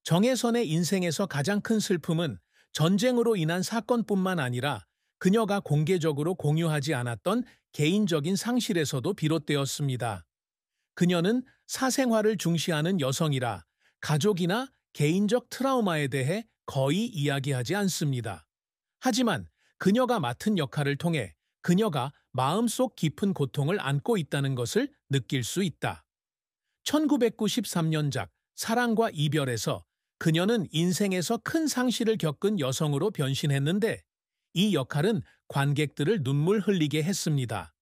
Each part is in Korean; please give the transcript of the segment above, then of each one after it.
정혜선의 인생에서 가장 큰 슬픔은 전쟁으로 인한 사건뿐만 아니라 그녀가 공개적으로 공유하지 않았던 개인적인 상실에서도 비롯되었습니다. 그녀는 사생활을 중시하는 여성이라 가족이나 개인적 트라우마에 대해 거의 이야기하지 않습니다. 하지만 그녀가 맡은 역할을 통해 그녀가 마음속 깊은 고통을 안고 있다는 것을 느낄 수 있다. 1993년작 사랑과 이별에서 그녀는 인생에서 큰 상실을 겪은 여성으로 변신했는데 이 역할은 관객들을 눈물 흘리게 했습니다.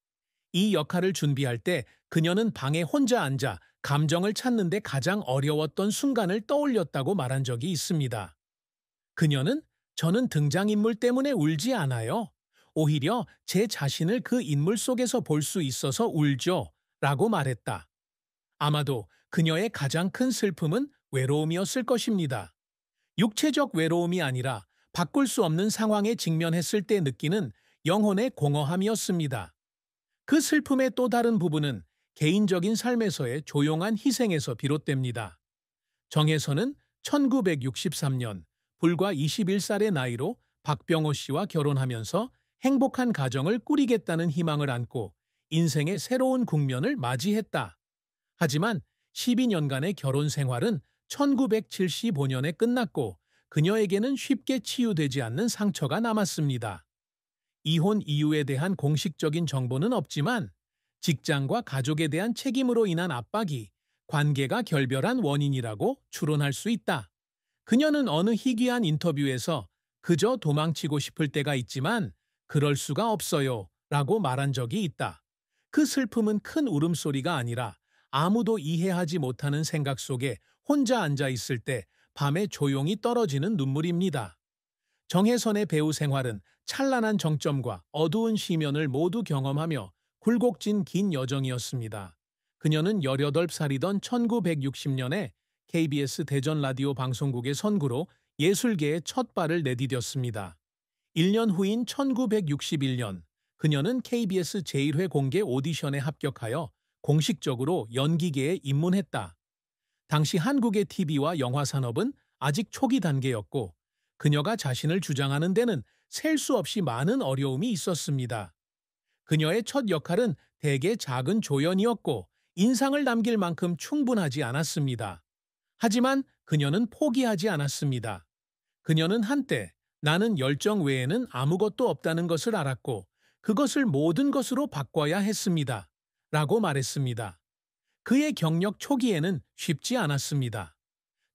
이 역할을 준비할 때 그녀는 방에 혼자 앉아 감정을 찾는데 가장 어려웠던 순간을 떠올렸다고 말한 적이 있습니다. 그녀는 "저는 등장인물 때문에 울지 않아요. 오히려 제 자신을 그 인물 속에서 볼 수 있어서 울죠. 라고 말했다. 아마도 그녀의 가장 큰 슬픔은 외로움이었을 것입니다. 육체적 외로움이 아니라 바꿀 수 없는 상황에 직면했을 때 느끼는 영혼의 공허함이었습니다. 그 슬픔의 또 다른 부분은 개인적인 삶에서의 조용한 희생에서 비롯됩니다. 정혜선은 1963년 불과 21살의 나이로 박병호 씨와 결혼하면서 행복한 가정을 꾸리겠다는 희망을 안고 인생의 새로운 국면을 맞이했다. 하지만 12년간의 결혼 생활은 1975년에 끝났고 그녀에게는 쉽게 치유되지 않는 상처가 남았습니다. 이혼 이유에 대한 공식적인 정보는 없지만 직장과 가족에 대한 책임으로 인한 압박이 관계가 결별한 원인이라고 추론할 수 있다. 그녀는 어느 희귀한 인터뷰에서 "그저 도망치고 싶을 때가 있지만 그럴 수가 없어요 라고 말한 적이 있다. 그 슬픔은 큰 울음소리가 아니라 아무도 이해하지 못하는 생각 속에 혼자 앉아 있을 때 밤에 조용히 떨어지는 눈물입니다. 정혜선의 배우 생활은 찬란한 정점과 어두운 시면을 모두 경험하며 굴곡진 긴 여정이었습니다. 그녀는 18살이던 1960년에 KBS 대전 라디오 방송국의 선구로 예술계에 첫 발을 내디뎠습니다. 1년 후인 1961년 그녀는 KBS 제1회 공개 오디션에 합격하여 공식적으로 연기계에 입문했다. 당시 한국의 TV와 영화 산업은 아직 초기 단계였고 그녀가 자신을 주장하는 데는 셀 수 없이 많은 어려움이 있었습니다. 그녀의 첫 역할은 대개 작은 조연이었고 인상을 남길 만큼 충분하지 않았습니다. 하지만 그녀는 포기하지 않았습니다. 그녀는 한때 "나는 열정 외에는 아무것도 없다는 것을 알았고 그것을 모든 것으로 바꿔야 했습니다. 라고 말했습니다. 그의 경력 초기에는 쉽지 않았습니다.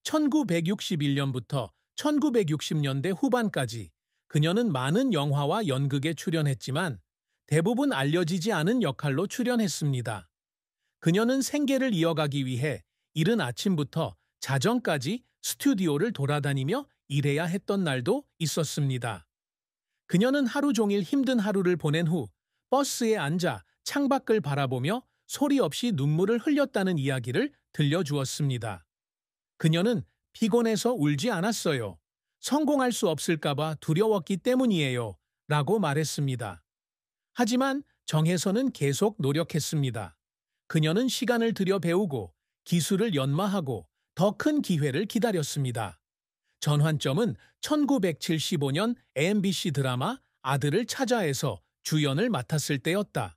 1961년부터 1960년대 후반까지 그녀는 많은 영화와 연극에 출연했지만 대부분 알려지지 않은 역할로 출연했습니다. 그녀는 생계를 이어가기 위해 이른 아침부터 자정까지 스튜디오를 돌아다니며 일해야 했던 날도 있었습니다. 그녀는 하루 종일 힘든 하루를 보낸 후 버스에 앉아 창밖을 바라보며 소리 없이 눈물을 흘렸다는 이야기를 들려주었습니다. 그녀는 "피곤해서 울지 않았어요. 성공할 수 없을까봐 두려웠기 때문이에요. 라고 말했습니다. 하지만 정혜선은 계속 노력했습니다. 그녀는 시간을 들여 배우고 기술을 연마하고 더 큰 기회를 기다렸습니다. 전환점은 1975년 MBC 드라마 아들을 찾아에서 주연을 맡았을 때였다.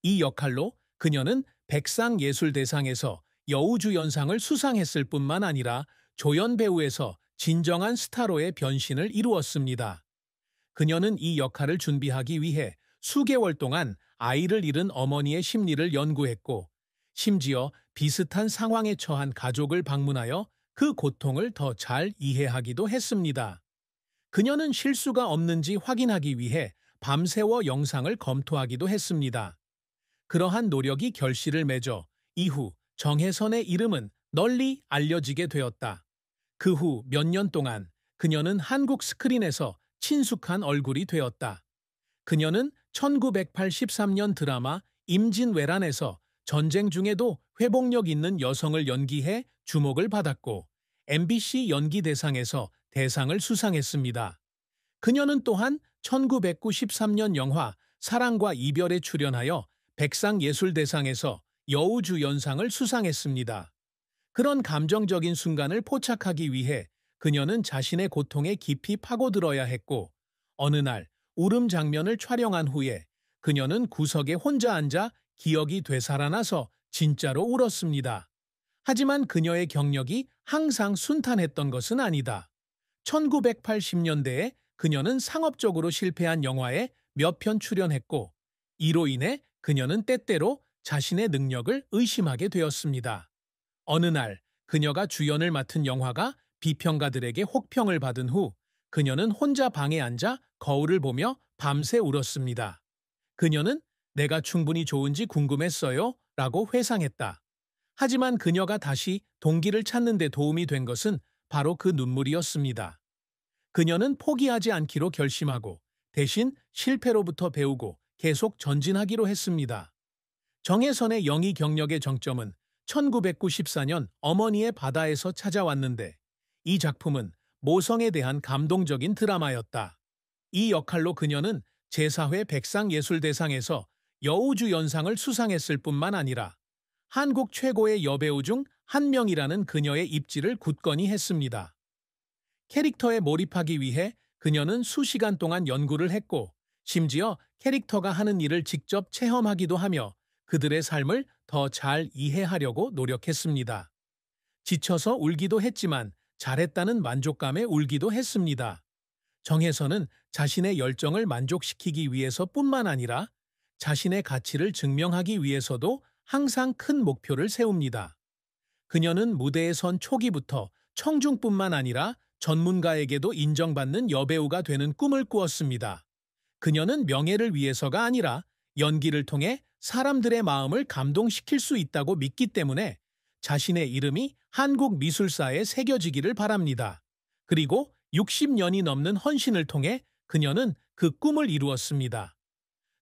이 역할로 그녀는 백상예술대상에서 여우주연상을 수상했을 뿐만 아니라 조연 배우에서 진정한 스타로의 변신을 이루었습니다. 그녀는 이 역할을 준비하기 위해 수개월 동안 아이를 잃은 어머니의 심리를 연구했고 심지어 비슷한 상황에 처한 가족을 방문하여 그 고통을 더 잘 이해하기도 했습니다. 그녀는 실수가 없는지 확인하기 위해 밤새워 영상을 검토하기도 했습니다. 그러한 노력이 결실을 맺어 이후 정혜선의 이름은 널리 알려지게 되었다. 그 후 몇 년 동안 그녀는 한국 스크린에서 친숙한 얼굴이 되었다. 그녀는 1983년 드라마 임진왜란에서 전쟁 중에도 회복력 있는 여성을 연기해 주목을 받았고 MBC 연기대상에서 대상을 수상했습니다. 그녀는 또한 1993년 영화 사랑과 이별에 출연하여 백상예술대상에서 여우주연상을 수상했습니다. 그런 감정적인 순간을 포착하기 위해 그녀는 자신의 고통에 깊이 파고들어야 했고, 어느 날 울음 장면을 촬영한 후에 그녀는 구석에 혼자 앉아 기억이 되살아나서 진짜로 울었습니다. 하지만 그녀의 경력이 항상 순탄했던 것은 아니다. 1980년대에 그녀는 상업적으로 실패한 영화에 몇 편 출연했고, 이로 인해 그녀는 때때로 자신의 능력을 의심하게 되었습니다. 어느 날 그녀가 주연을 맡은 영화가 비평가들에게 혹평을 받은 후 그녀는 혼자 방에 앉아 거울을 보며 밤새 울었습니다. 그녀는 "내가 충분히 좋은지 궁금했어요" 라고 회상했다. 하지만 그녀가 다시 동기를 찾는 데 도움이 된 것은 바로 그 눈물이었습니다. 그녀는 포기하지 않기로 결심하고 대신 실패로부터 배우고 계속 전진하기로 했습니다. 정혜선의 영희 경력의 정점은 1994년 어머니의 바다에서 찾아왔는데, 이 작품은 모성에 대한 감동적인 드라마였다. 이 역할로 그녀는 제4회 백상예술대상에서 여우주연상을 수상했을 뿐만 아니라 한국 최고의 여배우 중 한 명이라는 그녀의 입지를 굳건히 했습니다. 캐릭터에 몰입하기 위해 그녀는 수시간 동안 연구를 했고, 심지어 캐릭터가 하는 일을 직접 체험하기도 하며 그들의 삶을 더 잘 이해하려고 노력했습니다. 지쳐서 울기도 했지만 잘했다는 만족감에 울기도 했습니다. 정혜선은 자신의 열정을 만족시키기 위해서뿐만 아니라 자신의 가치를 증명하기 위해서도 항상 큰 목표를 세웁니다. 그녀는 무대에 선 초기부터 청중뿐만 아니라 전문가에게도 인정받는 여배우가 되는 꿈을 꾸었습니다. 그녀는 명예를 위해서가 아니라 연기를 통해 사람들의 마음을 감동시킬 수 있다고 믿기 때문에 자신의 이름이 한국 미술사에 새겨지기를 바랍니다. 그리고 60년이 넘는 헌신을 통해 그녀는 그 꿈을 이루었습니다.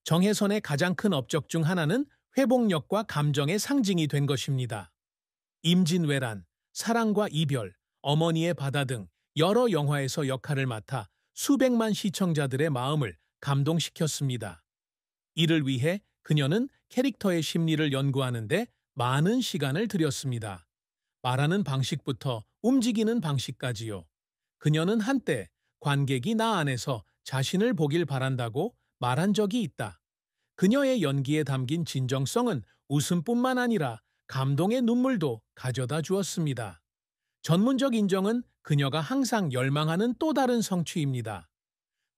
정혜선의 가장 큰 업적 중 하나는 회복력과 감정의 상징이 된 것입니다. 임진왜란, 사랑과 이별, 어머니의 바다 등 여러 영화에서 역할을 맡아 수백만 시청자들의 마음을 감동시켰습니다. 이를 위해 그녀는 캐릭터의 심리를 연구하는데 많은 시간을 들였습니다. 말하는 방식부터 움직이는 방식까지요. 그녀는 한때 관객이 나 안에서 자신을 보길 바란다고 말한 적이 있다. 그녀의 연기에 담긴 진정성은 웃음뿐만 아니라 감동의 눈물도 가져다 주었습니다. 전문적 인정은 그녀가 항상 열망하는 또 다른 성취입니다.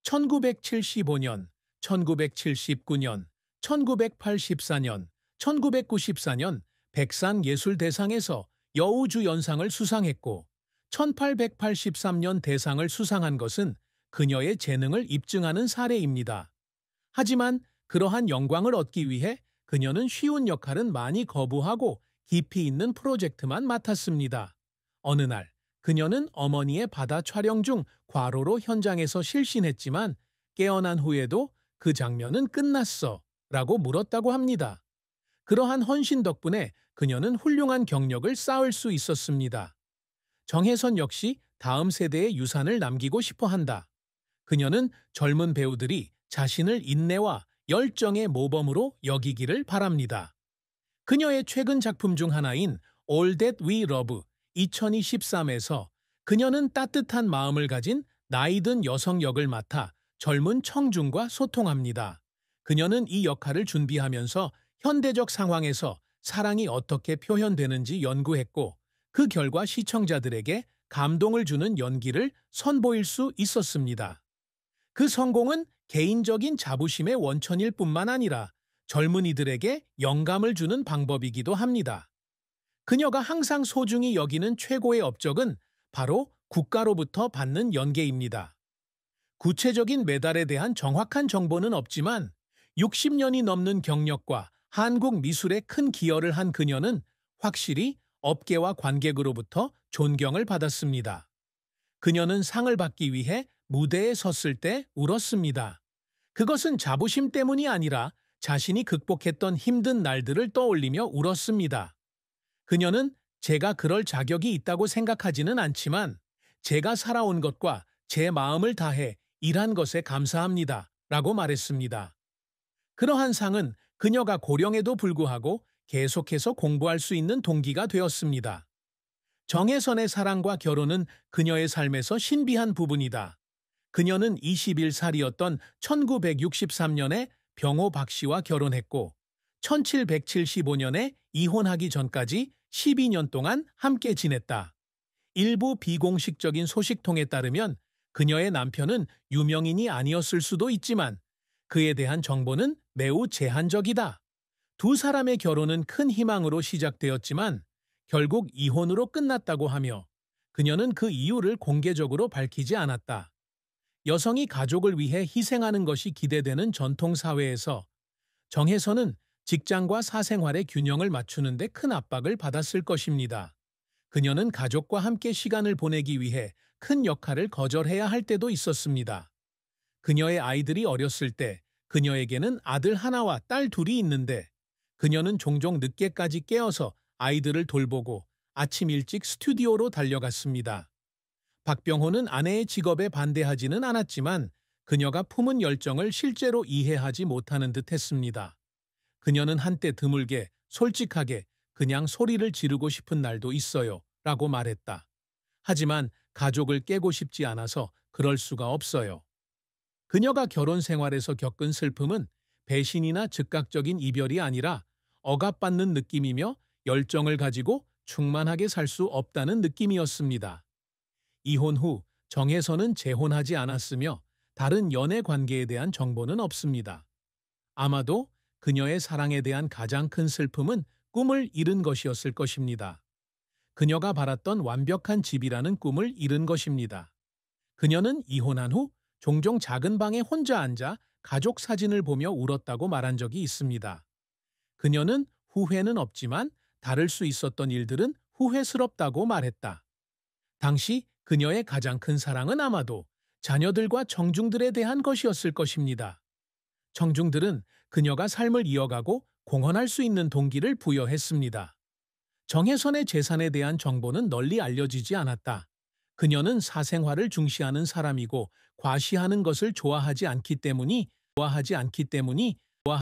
1975년, 1979년, 1984년, 1994년 백상예술대상에서 여우주연상을 수상했고, 1883년 대상을 수상한 것은 그녀의 재능을 입증하는 사례입니다. 하지만 그러한 영광을 얻기 위해 그녀는 쉬운 역할은 많이 거부하고 깊이 있는 프로젝트만 맡았습니다. 어느 날 그녀는 어머니의 바다 촬영 중 과로로 현장에서 실신했지만 깨어난 후에도 "그 장면은 끝났어" 라고 물었다고 합니다. 그러한 헌신 덕분에 그녀는 훌륭한 경력을 쌓을 수 있었습니다. 정혜선 역시 다음 세대의 유산을 남기고 싶어 한다. 그녀는 젊은 배우들이 자신을 인내와 열정의 모범으로 여기기를 바랍니다. 그녀의 최근 작품 중 하나인 All That We Love 2023에서 그녀는 따뜻한 마음을 가진 나이든 여성 역을 맡아 젊은 청중과 소통합니다. 그녀는 이 역할을 준비하면서 현대적 상황에서 사랑이 어떻게 표현되는지 연구했고, 그 결과 시청자들에게 감동을 주는 연기를 선보일 수 있었습니다. 그 성공은 개인적인 자부심의 원천일 뿐만 아니라 젊은이들에게 영감을 주는 방법이기도 합니다. 그녀가 항상 소중히 여기는 최고의 업적은 바로 국가로부터 받는 연계입니다. 구체적인 메달에 대한 정확한 정보는 없지만 60년이 넘는 경력과 한국 미술에 큰 기여를 한 그녀는 확실히 업계와 관객으로부터 존경을 받았습니다. 그녀는 상을 받기 위해 무대에 섰을 때 울었습니다. 그것은 자부심 때문이 아니라 자신이 극복했던 힘든 날들을 떠올리며 울었습니다. 그녀는 "제가 그럴 자격이 있다고 생각하지는 않지만 제가 살아온 것과 제 마음을 다해 일한 것에 감사합니다" 라고 말했습니다. 그러한 상은 그녀가 고령에도 불구하고 계속해서 공부할 수 있는 동기가 되었습니다. 정혜선의 사랑과 결혼은 그녀의 삶에서 신비한 부분이다. 그녀는 21살이었던 1963년에 병호 박 씨와 결혼했고 1775년에 이혼하기 전까지 12년 동안 함께 지냈다. 일부 비공식적인 소식통에 따르면 그녀의 남편은 유명인이 아니었을 수도 있지만 그에 대한 정보는 매우 제한적이다. 두 사람의 결혼은 큰 희망으로 시작되었지만 결국 이혼으로 끝났다고 하며 그녀는 그 이유를 공개적으로 밝히지 않았다. 여성이 가족을 위해 희생하는 것이 기대되는 전통 사회에서 정혜선은 직장과 사생활의 균형을 맞추는 데 큰 압박을 받았을 것입니다. 그녀는 가족과 함께 시간을 보내기 위해 큰 역할을 거절해야 할 때도 있었습니다. 그녀의 아이들이 어렸을 때 그녀에게는 아들 하나와 딸 둘이 있는데 그녀는 종종 늦게까지 깨어서 아이들을 돌보고 아침 일찍 스튜디오로 달려갔습니다. 박병호는 아내의 직업에 반대하지는 않았지만 그녀가 품은 열정을 실제로 이해하지 못하는 듯 했습니다. 그녀는 한때 드물게 솔직하게 그냥 소리를 지르고 싶은 날도 있어요 라고 말했다. 하지만 가족을 깨고 싶지 않아서 그럴 수가 없어요. 그녀가 결혼 생활에서 겪은 슬픔은 배신이나 즉각적인 이별이 아니라 억압받는 느낌이며 열정을 가지고 충만하게 살 수 없다는 느낌이었습니다. 이혼 후 정혜선은 재혼하지 않았으며 다른 연애 관계에 대한 정보는 없습니다. 아마도 그녀의 사랑에 대한 가장 큰 슬픔은 꿈을 잃은 것이었을 것입니다. 그녀가 바랐던 완벽한 집이라는 꿈을 잃은 것입니다. 그녀는 이혼한 후 종종 작은 방에 혼자 앉아 가족 사진을 보며 울었다고 말한 적이 있습니다. 그녀는 후회는 없지만 다를 수 있었던 일들은 후회스럽다고 말했다. 당시 그녀의 가장 큰 사랑은 아마도 자녀들과 청중들에 대한 것이었을 것입니다. 청중들은 그녀가 삶을 이어가고 공헌할 수 있는 동기를 부여했습니다. 정혜선의 재산에 대한 정보는 널리 알려지지 않았다. 그녀는 사생활을 중시하는 사람이고 과시하는 것을 좋아하지 않기 때문이